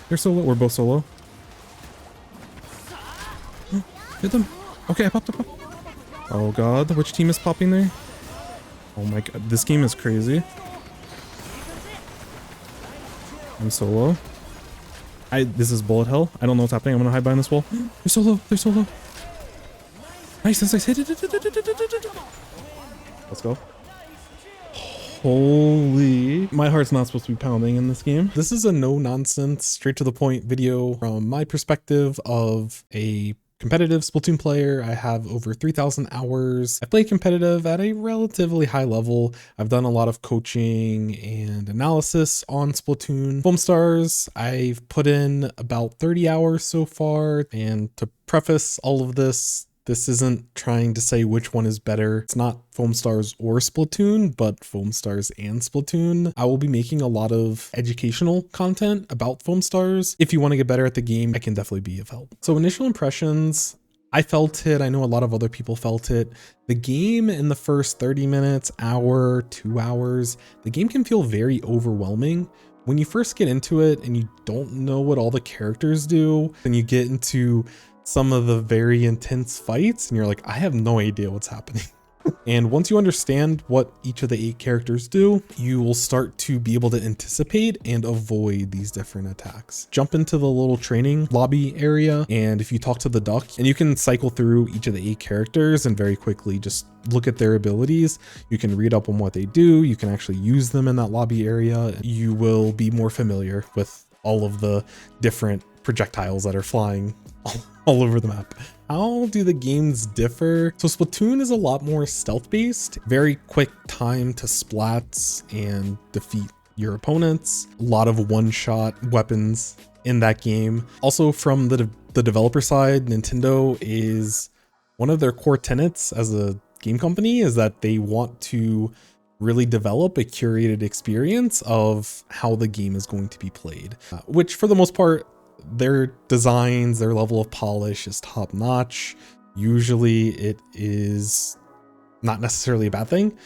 They're solo. We're both solo. Hit them. Okay, I popped up. Oh god, which team is popping there? Oh my god, this game is crazy. I'm solo. This is bullet hell. I don't know what's happening. I'm gonna hide behind this wall. They're solo. They're solo. Nice, nice. Hit it. Let's go. Holy, my heart's not supposed to be pounding in this game. This is a no nonsense, straight to the point video from my perspective of a competitive Splatoon player. I have over 3,000 hours. I play competitive at a relatively high level. I've done a lot of coaching and analysis on Splatoon. Foamstars, I've put in about 30 hours so far. And to preface all of this, this isn't trying to say which one is better. It's not Foamstars or Splatoon, but Foamstars and Splatoon. I will be making a lot of educational content about Foamstars. If you want to get better at the game, I can definitely be of help. So initial impressions, I felt it. I know a lot of other people felt it. The game in the first 30 minutes, hour, 2 hours, the game can feel very overwhelming. When you first get into it and you don't know what all the characters do, then you get into some of the very intense fights and you're like, I have no idea what's happening. And once you understand what each of the 8 characters do, you will start to be able to anticipate and avoid these different attacks. Jump into the little training lobby area, and if you talk to the duck, and you can cycle through each of the 8 characters and very quickly just look at their abilities. You can read up on what they do. You can actually use them in that lobby area. You will be more familiar with all of the different projectiles that are flying all over the map. How do the games differ? So Splatoon is a lot more stealth based, very quick time to splats and defeat your opponents. A lot of one-shot weapons in that game. Also from the developer side, Nintendo is one of their core tenets as a game company is that they want to really develop a curated experience of how the game is going to be played, which for the most part, their designs, their level of polish is top notch. Usually it is not necessarily a bad thing.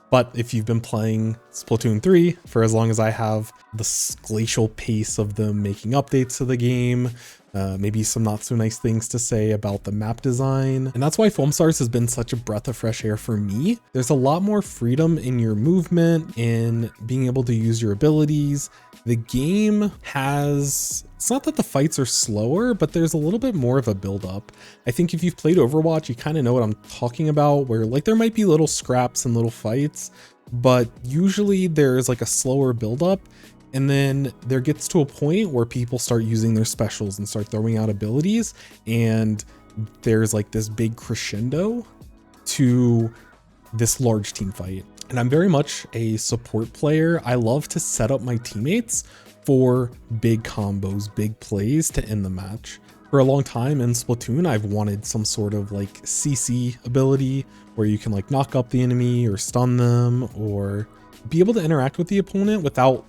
But if you've been playing Splatoon 3 for as long as I have, the glacial pace of them making updates to the game, maybe some not so nice things to say about the map design. And that's why Foamstars has been such a breath of fresh air for me. There's a lot more freedom in your movement, in being able to use your abilities. The game has, it's not that the fights are slower, but there's a little bit more of a build up. I think if you've played Overwatch, you kind of know what I'm talking about, where like there might be little scraps and little fights, but usually there's like a slower build up. And then there gets to a point where people start using their specials and start throwing out abilities. And there's like this big crescendo to this large team fight. And I'm very much a support player. I love to set up my teammates for big combos, big plays to end the match. For a long time in Splatoon, I've wanted some sort of like CC ability where you can like knock up the enemy or stun them or be able to interact with the opponent without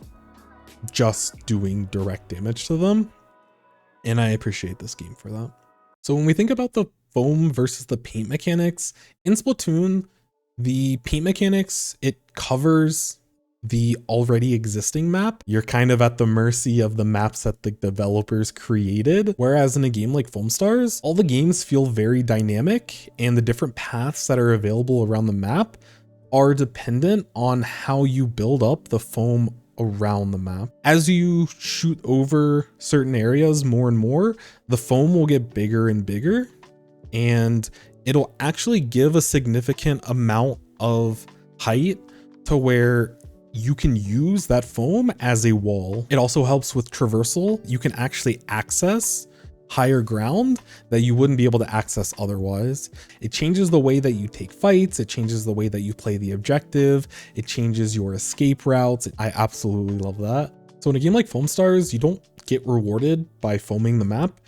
just doing direct damage to them. And I appreciate this game for that. So when we think about the foam versus the paint mechanics in Splatoon, the paint mechanics, it covers the already existing map. You're kind of at the mercy of the maps that the developers created. Whereas in a game like Foamstars, all the games feel very dynamic and the different paths that are available around the map are dependent on how you build up the foam around the map. As you shoot over certain areas more and more, the foam will get bigger and bigger, and it'll actually give a significant amount of height to where you can use that foam as a wall. It also helps with traversal. You can actually access higher ground that you wouldn't be able to access otherwise. It changes the way that you take fights. It changes the way that you play the objective. It changes your escape routes. I absolutely love that. So in a game like Foamstars, you don't get rewarded by foaming the map.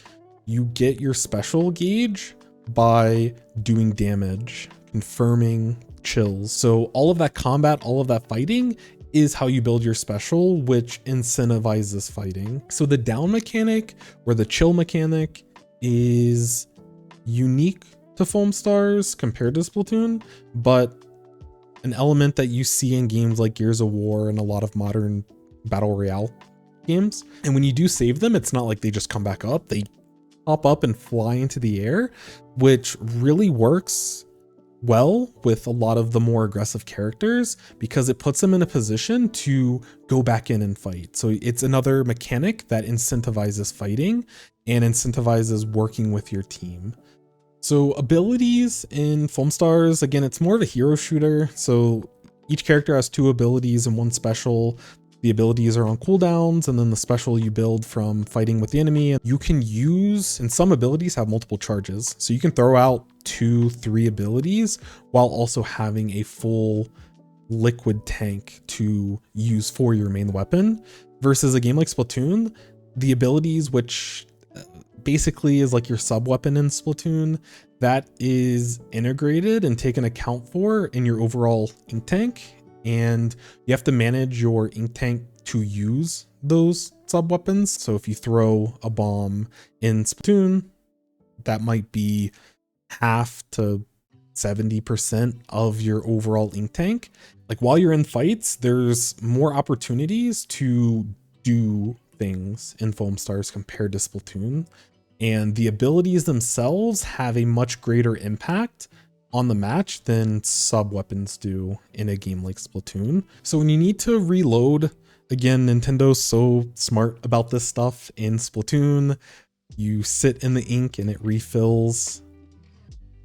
You get your special gauge by doing damage, confirming chills. So all of that combat, all of that fighting is how you build your special, which incentivizes fighting. So the down mechanic or the chill mechanic is unique to Foamstars compared to Splatoon, but an element that you see in games like Gears of War and a lot of modern battle royale games. And when you do save them, it's not like they just come back up. They pop up and fly into the air, which really works well with a lot of the more aggressive characters because it puts them in a position to go back in and fight. So it's another mechanic that incentivizes fighting and incentivizes working with your team. So abilities in Foamstars, again, it's more of a hero shooter. So each character has 2 abilities and 1 special. The abilities are on cooldowns, and then the special you build from fighting with the enemy. You can use, and some abilities have multiple charges. So you can throw out 2, 3 abilities while also having a full liquid tank to use for your main weapon. Versus a game like Splatoon, the abilities, which basically is like your sub weapon in Splatoon, that is integrated and taken account for in your overall ink tank. And you have to manage your ink tank to use those sub weapons. So if you throw a bomb in Splatoon, that might be half to 70% of your overall ink tank. Like while you're in fights, there's more opportunities to do things in Foamstars compared to Splatoon. And the abilities themselves have a much greater impact on the match than sub weapons do in a game like Splatoon. So when you need to reload, again, Nintendo's so smart about this stuff in Splatoon. You sit in the ink and it refills.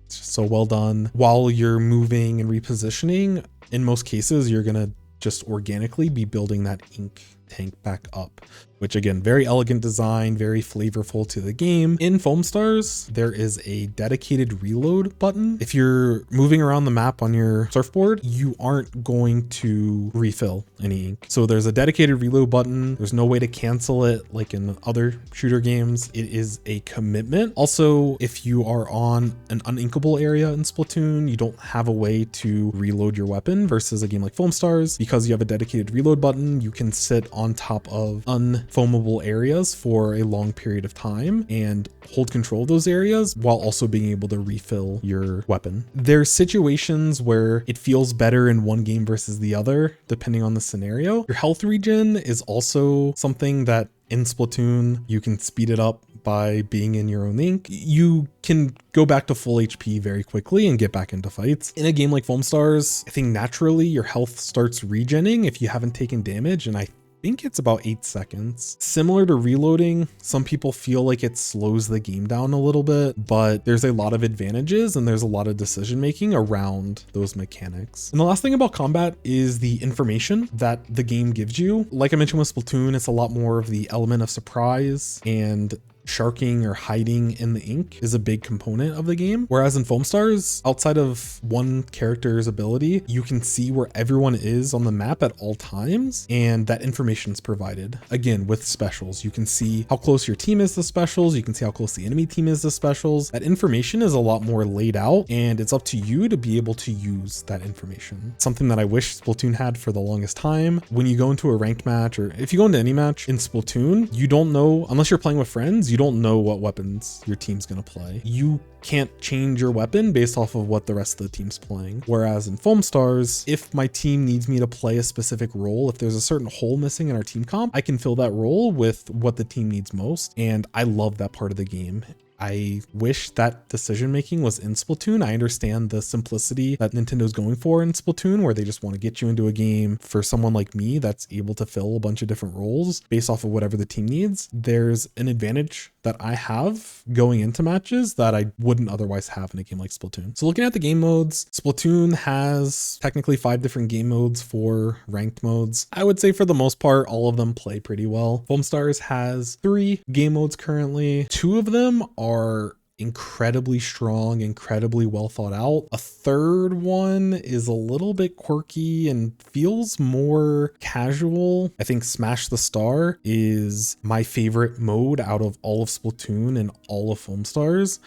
It's just so well done. While you're moving and repositioning, in most cases, you're gonna just organically be building that ink tank back up, which again, very elegant design, very flavorful to the game. In Foamstars, there is a dedicated reload button. If you're moving around the map on your surfboard, you aren't going to refill any ink. So there's a dedicated reload button. There's no way to cancel it like in other shooter games. It is a commitment. Also, if you are on an uninkable area in Splatoon, you don't have a way to reload your weapon versus a game like Foamstars. Because you have a dedicated reload button, you can sit on top of unfoamable areas for a long period of time and hold control of those areas while also being able to refill your weapon. There's situations where it feels better in one game versus the other, depending on the scenario. Your health regen is also something that in Splatoon, you can speed it up by being in your own ink. You can go back to full HP very quickly and get back into fights. In a game like Foamstars, I think naturally your health starts regenning if you haven't taken damage, and I think it's about 8 seconds. Similar to reloading, some people feel like it slows the game down a little bit, but there's a lot of advantages and there's a lot of decision making around those mechanics. And the last thing about combat is the information that the game gives you. Like I mentioned with Splatoon, it's a lot more of the element of surprise, and sharking or hiding in the ink is a big component of the game. Whereas in Foamstars, outside of one character's ability, you can see where everyone is on the map at all times, and that information is provided. Again, with specials, you can see how close your team is to specials, you can see how close the enemy team is to specials. That information is a lot more laid out, and it's up to you to be able to use that information. Something that I wish Splatoon had for the longest time. When you go into a ranked match, or if you go into any match in Splatoon, you don't know, unless you're playing with friends, you don't know what weapons your team's gonna play. You can't change your weapon based off of what the rest of the team's playing. Whereas in Foamstars, if my team needs me to play a specific role, if there's a certain hole missing in our team comp, I can fill that role with what the team needs most. And I love that part of the game. I wish that decision making was in Splatoon. I understand the simplicity that Nintendo's going for in Splatoon, where they just want to get you into a game. For someone like me that's able to fill a bunch of different roles based off of whatever the team needs, there's an advantage that I have going into matches that I wouldn't otherwise have in a game like Splatoon. So looking at the game modes, Splatoon has technically 5 different game modes for ranked modes. I would say for the most part, all of them play pretty well. Foamstars has 3 game modes currently. 2 of them are incredibly strong, incredibly well thought out. A third one is a little bit quirky and feels more casual. I think Smash the Star is my favorite mode out of all of Splatoon and all of Foamstars.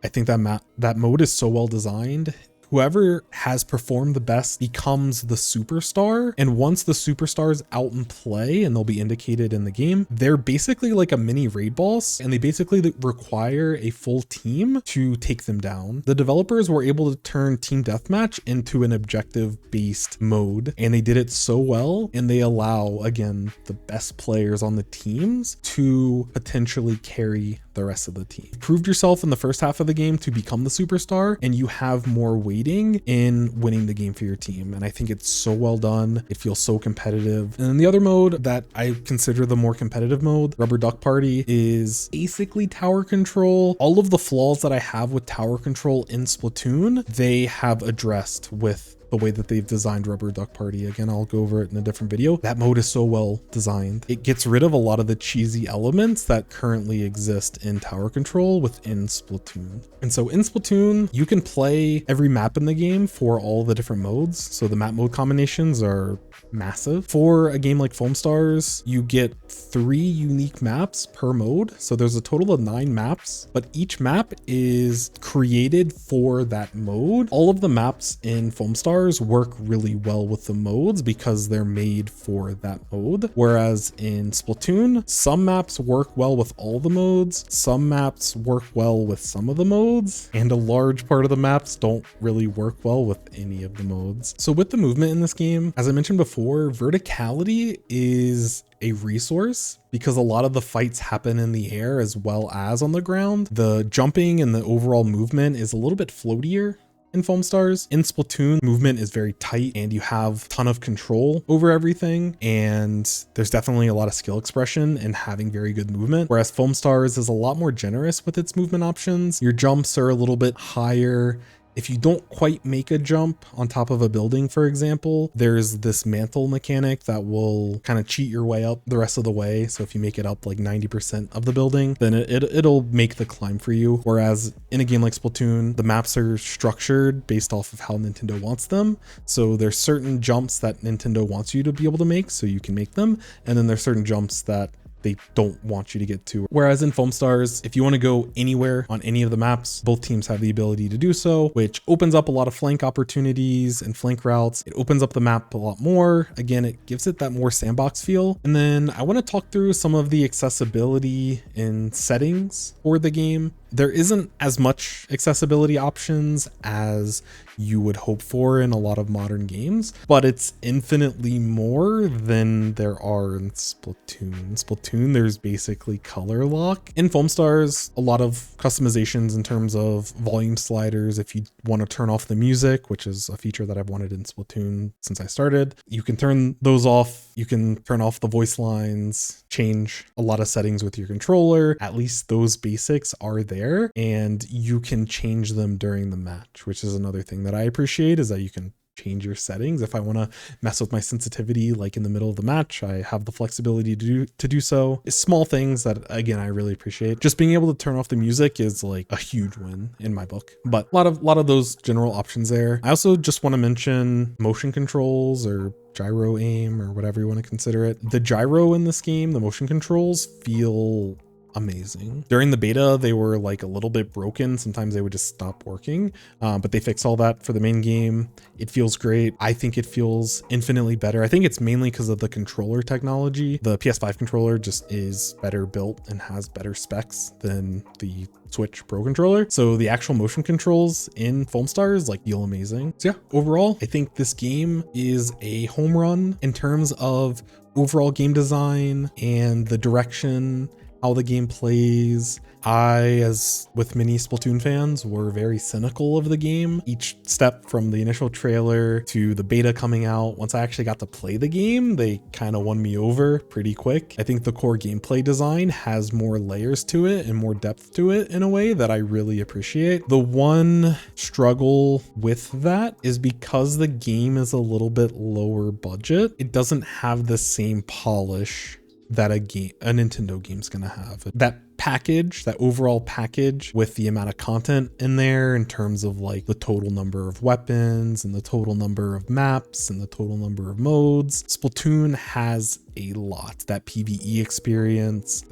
I think that mode is so well designed. whoever has performed the best becomes the superstar. And once the superstar's out in play and they'll be indicated in the game, they're basically like a mini raid boss, and they basically require a full team to take them down. The developers were able to turn Team Deathmatch into an objective based mode, and they did it so well, and they allow, again, the best players on the teams to potentially carry the rest of the team. You proved yourself in the first half of the game to become the superstar, and you have more weighting in winning the game for your team. And I think it's so well done. It feels so competitive. And then the other mode that I consider the more competitive mode, Rubber Duck Party, is basically tower control. All of the flaws that I have with tower control in Splatoon, they have addressed with the way that they've designed Rubber Duck Party. Again, I'll go over it in a different video. That mode is so well designed. It gets rid of a lot of the cheesy elements that currently exist in tower control within Splatoon. And so in Splatoon, you can play every map in the game for all the different modes. So the map mode combinations are massive. For a game like Foamstars, you get 3 unique maps per mode. So there's a total of 9 maps, but each map is created for that mode. All of the maps in Foamstars work really well with the modes because they're made for that mode. Whereas in Splatoon, some maps work well with all the modes, some maps work well with some of the modes, and a large part of the maps don't really work well with any of the modes. So with the movement in this game, as I mentioned before, verticality is a resource because a lot of the fights happen in the air as well as on the ground. The jumping and the overall movement is a little bit floatier in Foamstars. In Splatoon, movement is very tight and you have a ton of control over everything, and there's definitely a lot of skill expression in having very good movement, whereas Foamstars is a lot more generous with its movement options. Your jumps are a little bit higher. If you don't quite make a jump on top of a building, for example, there's this mantle mechanic that will kind of cheat your way up the rest of the way. So if you make it up like 90% of the building, then it'll make the climb for you. Whereas in a game like Splatoon, the maps are structured based off of how Nintendo wants them. So there's certain jumps that Nintendo wants you to be able to make so you can make them. And then there's certain jumps that they don't want you to get to. Whereas in Foamstars, if you want to go anywhere on any of the maps, both teams have the ability to do so, which opens up a lot of flank opportunities and flank routes. It opens up the map a lot more. Again, it gives it that more sandbox feel. And then I want to talk through some of the accessibility and settings for the game. There isn't as much accessibility options as you would hope for in a lot of modern games, but it's infinitely more than there are in Splatoon. Splatoon, there's basically color lock. In Foamstars, a lot of customizations in terms of volume sliders. If you want to turn off the music, which is a feature that I've wanted in Splatoon since I started, you can turn those off. You can turn off the voice lines, change a lot of settings with your controller. At least those basics are there, and you can change them during the match, which is another thing that I appreciate, is that you can change your settings. If I want to mess with my sensitivity like in the middle of the match, I have the flexibility to do so. It's small things that, again, I really appreciate. Just being able to turn off the music is like a huge win in my book, but a lot of those general options there. I also just want to mention motion controls, or gyro aim, or whatever you want to consider it. The gyro in this game, the motion controls feel amazing. During the beta, they were like a little bit broken. Sometimes they would just stop working, but they fixed all that for the main game. It feels great. I think it feels infinitely better. I think it's mainly because of the controller technology. The PS5 controller just is better built and has better specs than the Switch Pro controller. So the actual motion controls in Foamstars like feel amazing. So yeah, overall, I think this game is a home run in terms of overall game design and the direction, how the game plays. I, as with many Splatoon fans, were very cynical of the game. Each step from the initial trailer to the beta coming out, once I actually got to play the game, they kind of won me over pretty quick. I think the core gameplay design has more layers to it and more depth to it in a way that I really appreciate. The one struggle with that is because the game is a little bit lower budget, it doesn't have the same polish that a Nintendo game's gonna have. That package, that overall package with the amount of content in there in terms of like the total number of weapons and the total number of maps and the total number of modes, Splatoon has a lot. That PvE experience,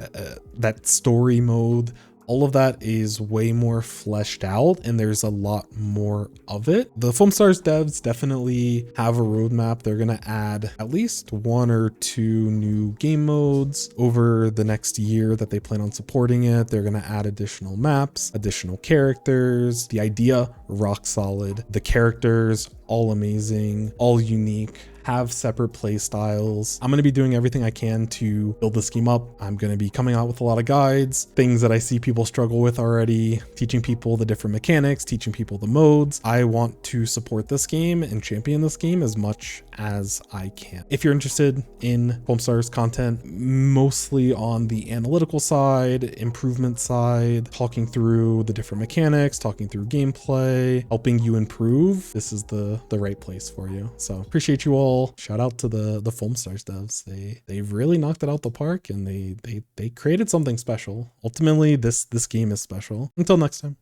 that story mode, all of that is way more fleshed out and there's a lot more of it. The Foamstars devs definitely have a roadmap. They're going to add at least 1 or 2 new game modes over the next year that they plan on supporting it. They're going to add additional maps, additional characters. The idea, rock solid. The characters, all amazing, all unique, have separate play styles. I'm going to be doing everything I can to build this game up. I'm going to be coming out with a lot of guides, things that I see people struggle with already, teaching people the different mechanics, teaching people the modes. I want to support this game and champion this game as much as I can. If you're interested in Foamstars content, mostly on the analytical side, improvement side, talking through the different mechanics, talking through gameplay, helping you improve, this is the right place for you. So appreciate you all. Shout out to the Foamstars devs. They've really knocked it out the park and they created something special. Ultimately, this game is special. Until next time,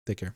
take care.